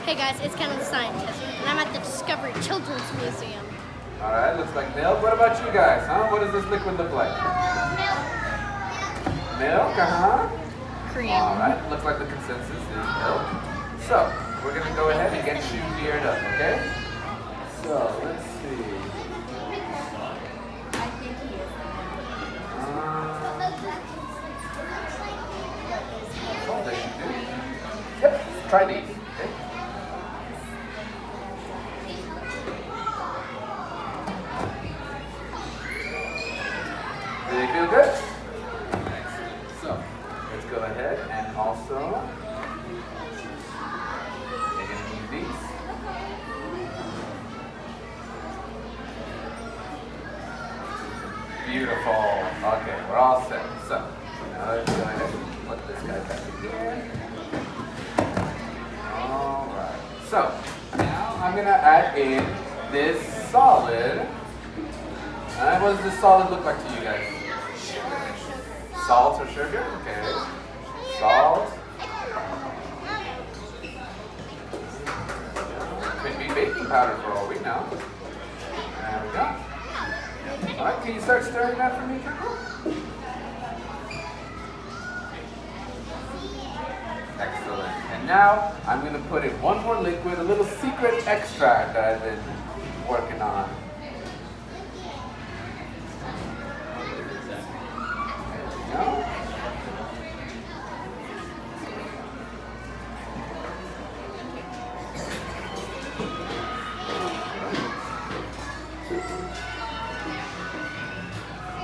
Hey guys, it's Kendall the Scientist, and I'm at the Discovery Children's Museum. Alright, looks like milk. What about you guys, huh? What does this liquid look like? Milk, Cream. Alright, looks like the consensus is milk. So, we're going to go ahead and get you geared up, okay? So, let's see. Oh, there you do. Yep, try these, okay? Do they feel good? So, let's go ahead and also, you're going to need these. Beautiful. Okay, we're all set. So, now let's go ahead and put this guy back in here. Alright. So, now I'm going to add in this solid. What does this solid look like to you guys? Salt or sugar? Okay. Salt. Could be baking powder for all we know. There we go. Alright, can you start stirring that for me, Kendall? Excellent. And now I'm going to put in one more liquid, a little secret extract that I've been working on. No?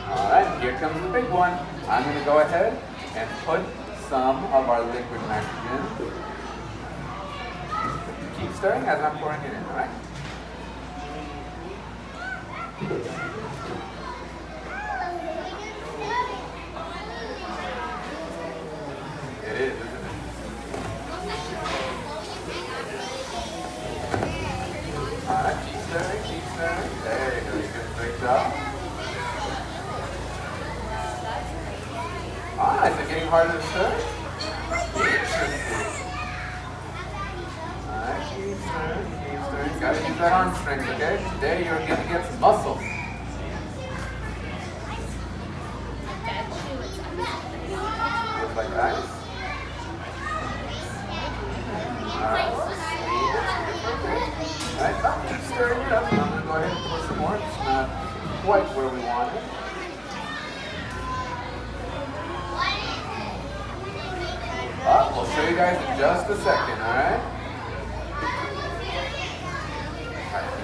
Alright, here comes the big one. I'm going to go ahead and put some of our liquid nitrogen. Keep stirring as I'm pouring it in, alright? It is, isn't it? Alright, keep stirring, keep stirring. There you go, you did a great job. Ah, is it getting harder to stir? Interesting. Alright, keep stirring, keep stirring. Gotta use that arm strength, okay? Today you're gonna get some muscle. Looks like ice. Alright, keep stirring it up. I'm going to go ahead and put some more. It's not quite where we want it. We'll show you guys in just a second, alright?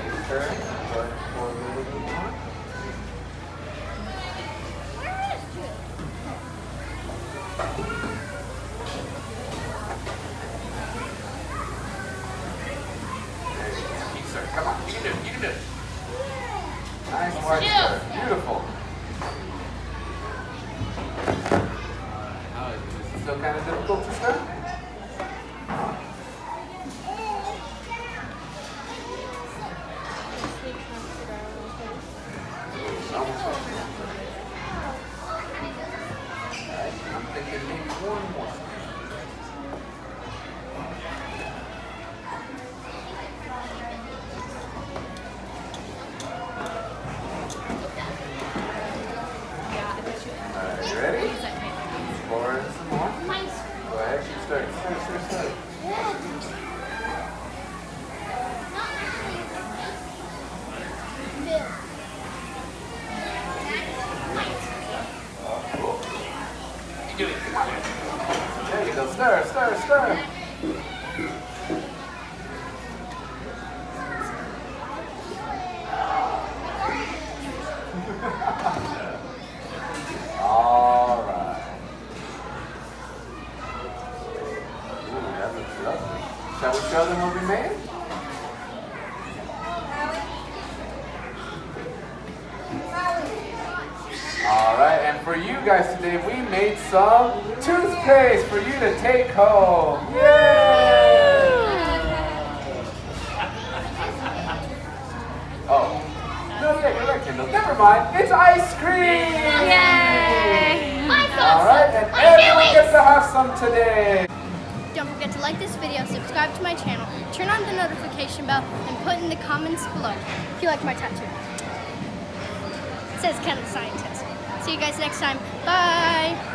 Keep stirring. Go ahead and pour a little bit more. Come on, you can do it, you can do it. Nice hard stir, beautiful. Is it still kind of difficult to stir? Alright, I'm thinking maybe one more. You ready? Pour in some more. Go ahead, keep stirring. Stir. You do it. Come on. There you go. Stir. Alright. Ooh, that looks lovely. Shall we show them what we made? Alright, and for you guys today, we made some toothpaste for you to take home. Yay! Oh. No, yeah, you're right, Kendall. Never mind. It's ice cream! Yay! Alright, and everyone gets to have some today. Don't forget to to like this video, subscribe to my channel, turn on the notification bell, and put in the comments below if you like my tattoo. It says Kendall Scientist. See you guys next time. Bye!